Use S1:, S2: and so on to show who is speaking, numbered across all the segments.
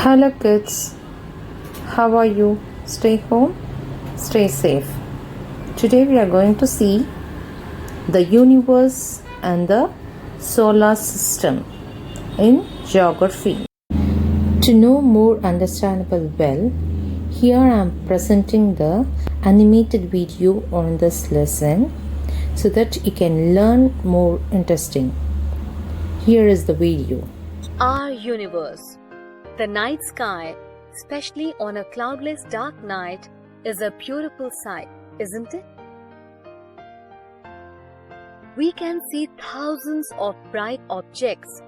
S1: Hello kids, how are you? Stay home, stay safe. Today we are going to see the universe and the solar system in geography. To know more understandable well, here I am presenting the animated video on this lesson so that you can learn more interesting. Here is the video.
S2: Our universe. The night sky, especially on a cloudless dark night, is a beautiful sight, isn't it? We can see thousands of bright objects,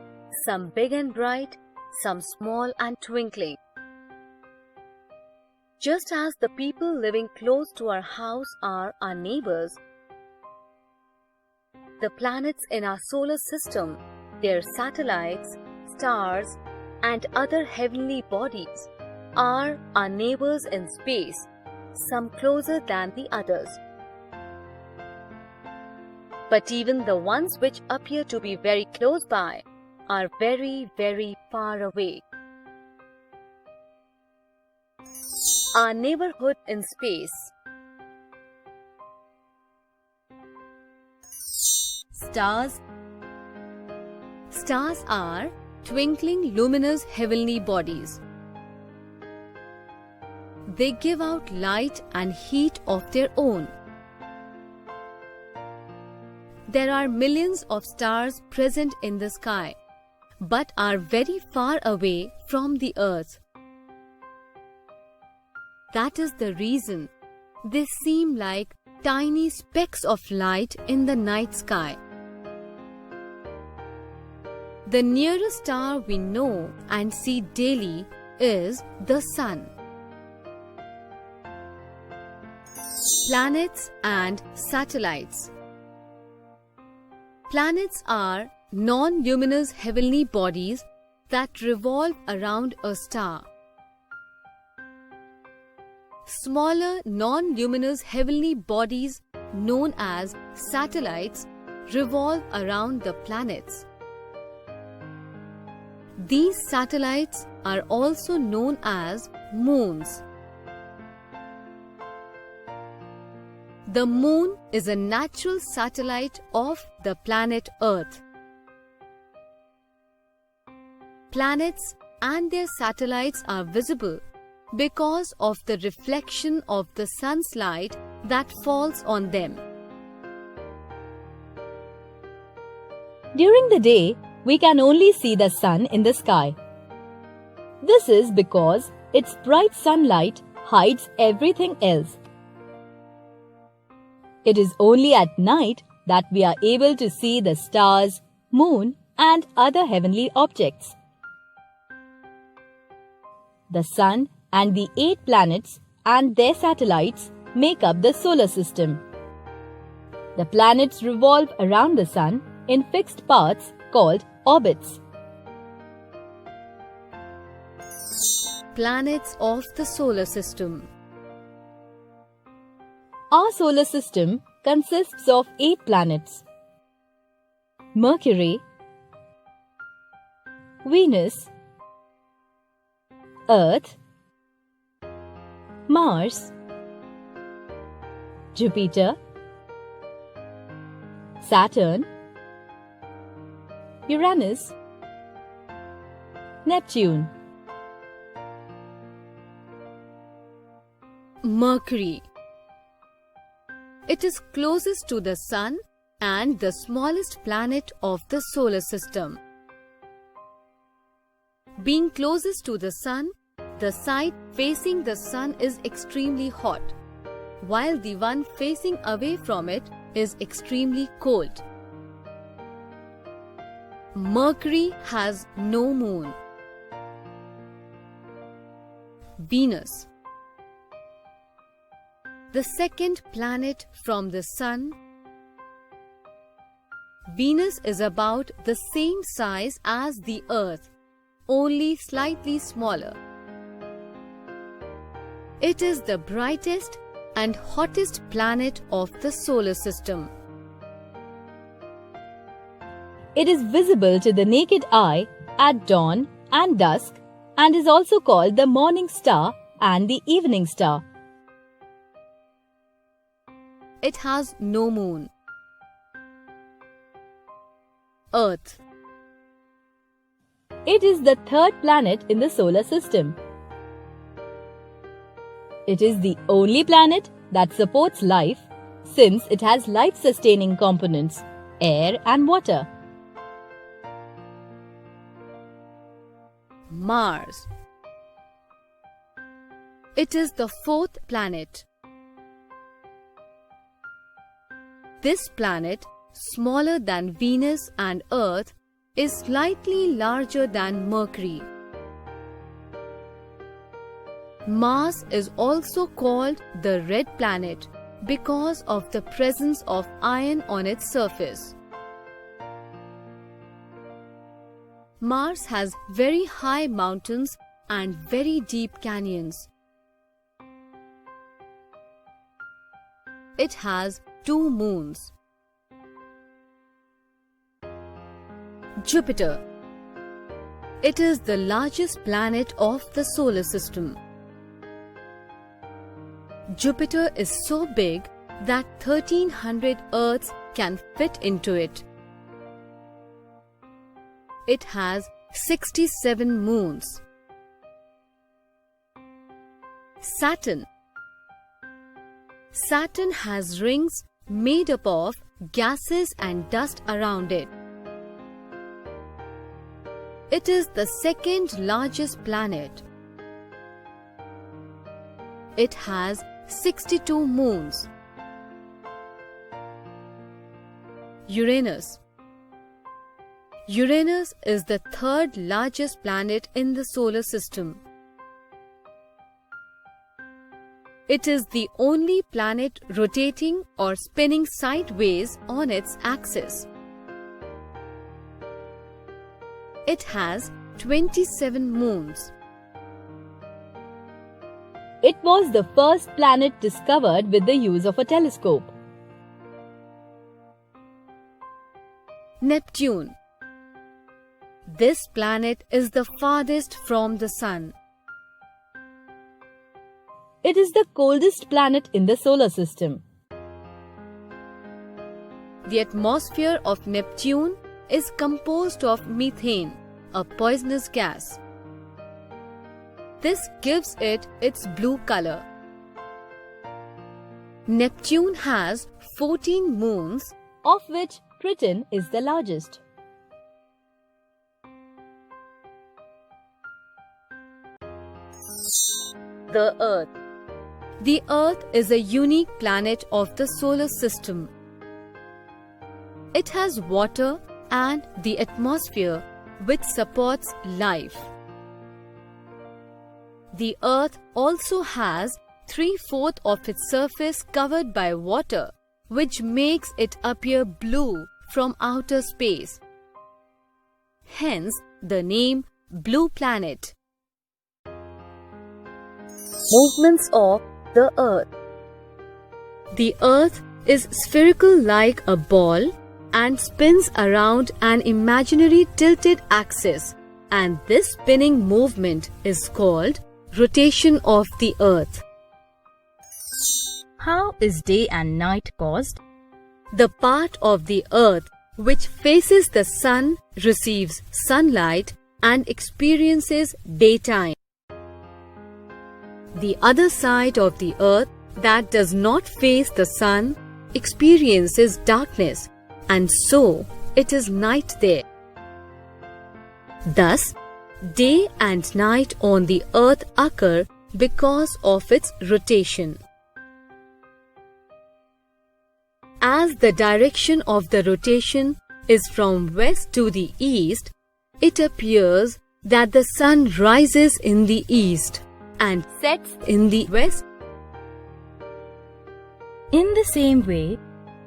S2: some big and bright, some small and twinkling. Just as the people living close to our house are our neighbors, the planets in our solar system, their satellites, stars, and other heavenly bodies are our neighbors in space, some closer than the others. But even the ones which appear to be very close by are very, very far away. Our neighborhood in space. Stars. Stars are twinkling luminous heavenly bodies. They give out light and heat of their own. There are millions of stars present in the sky, but are very far away from the earth. That is the reason they seem like tiny specks of light in the night sky. The nearest star we know and see daily is the Sun. Planets and satellites. Planets are non-luminous heavenly bodies that revolve around a star. Smaller non-luminous heavenly bodies known as satellites revolve around the planets. These satellites are also known as moons. The moon is a natural satellite of the planet Earth. Planets and their satellites are visible because of the reflection of the sun's light that falls on them.
S3: During the day, we can only see the sun in the sky. This is because its bright sunlight hides everything else. It is only at night that we are able to see the stars, moon, and other heavenly objects. The sun and the 8 planets and their satellites make up the solar system. The planets revolve around the sun in fixed paths called orbits.
S2: Planets of the solar system.
S3: Our solar system consists of 8 planets: Mercury, Venus, Earth, Mars, Jupiter, Saturn, Uranus, Neptune.
S2: Mercury. It is closest to the Sun and the smallest planet of the solar system. Being closest to the Sun, the side facing the Sun is extremely hot, while the one facing away from it is extremely cold. Mercury has no moon. Venus. The second planet from the Sun, Venus is about the same size as the Earth, only slightly smaller. It is the brightest and hottest planet of the solar system.
S3: It is visible to the naked eye at dawn and dusk and is also called the morning star and the evening star.
S2: It has no moon. Earth.
S3: It is the third planet in the solar system. It is the only planet that supports life since it has life-sustaining components, air and water.
S2: Mars. It is the fourth planet. This planet, smaller than Venus and Earth, is slightly larger than Mercury. Mars is also called the red planet because of the presence of iron on its surface. Mars has very high mountains and very deep canyons. It has 2 moons. Jupiter. It is the largest planet of the solar system. Jupiter is so big that 1300 Earths can fit into it. It has 67 moons. Saturn. Saturn has rings made up of gases and dust around it. It is the second largest planet. It has 62 moons. Uranus. Uranus is the third largest planet in the solar system. It is the only planet rotating or spinning sideways on its axis. It has 27 moons.
S3: It was the first planet discovered with the use of a telescope.
S2: Neptune. This planet is the farthest from the Sun.
S3: It is the coldest planet in the solar system.
S2: The atmosphere of Neptune is composed of methane, a poisonous gas. This gives it its blue color. Neptune has 14 moons,
S3: of which Triton is the largest.
S2: The Earth. The Earth is a unique planet of the solar system. It has water and the atmosphere which supports life. The Earth also has 3/4 of its surface covered by water, which makes it appear blue from outer space. Hence the name Blue Planet. Movements of the Earth. The Earth is spherical like a ball and spins around an imaginary tilted axis, and this spinning movement is called rotation of the Earth.
S3: How is day and night caused?
S2: The part of the Earth which faces the Sun receives sunlight and experiences daytime. The other side of the Earth that does not face the Sun experiences darkness, and so it is night there. Thus, day and night on the Earth occur because of its rotation. As the direction of the rotation is from west to the east, it appears that the Sun rises in the east and sets in the west.
S3: In the same way,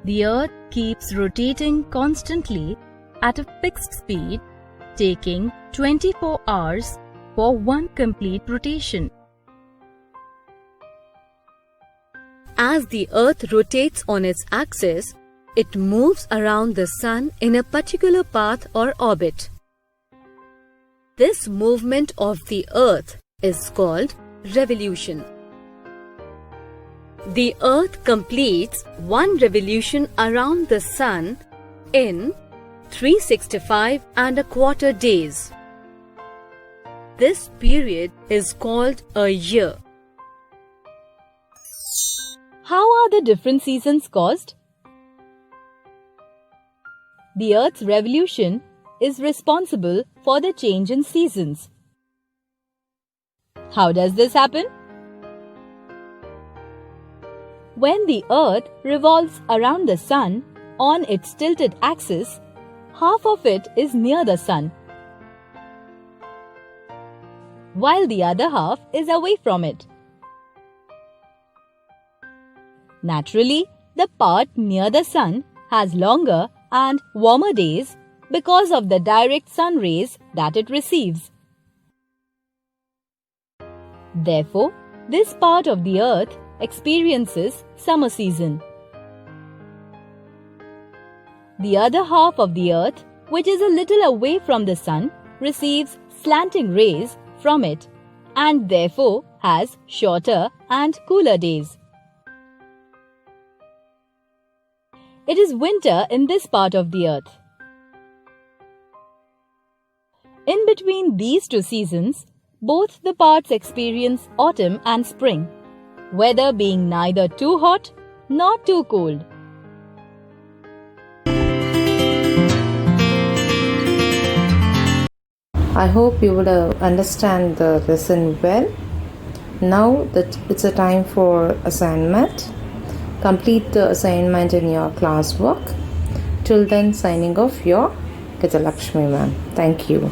S3: the Earth keeps rotating constantly at a fixed speed, taking 24 hours for one complete rotation.
S2: As the Earth rotates on its axis, it moves around the Sun in a particular path or orbit. This movement of the earth is called revolution. The earth completes one revolution around the sun in 365¼ days. This period is called a year.
S3: How are the different seasons caused? The Earth's revolution is responsible for the change in seasons. How does this happen? When the Earth revolves around the Sun on its tilted axis, half of it is near the Sun, while the other half is away from it. Naturally, the part near the Sun has longer and warmer days because of the direct sun rays that it receives. Therefore, this part of the Earth experiences summer season. The other half of the Earth, which is a little away from the Sun, receives slanting rays from it and therefore has shorter and cooler days. It is winter in this part of the Earth. In between these two seasons, both the parts experience autumn and spring, weather being neither too hot nor too cold.
S1: I hope you would understand the lesson well. Now that it's a time for assignment, complete the assignment in your classwork. Till then, signing off, your Gajalakshmi ma'am. Thank you.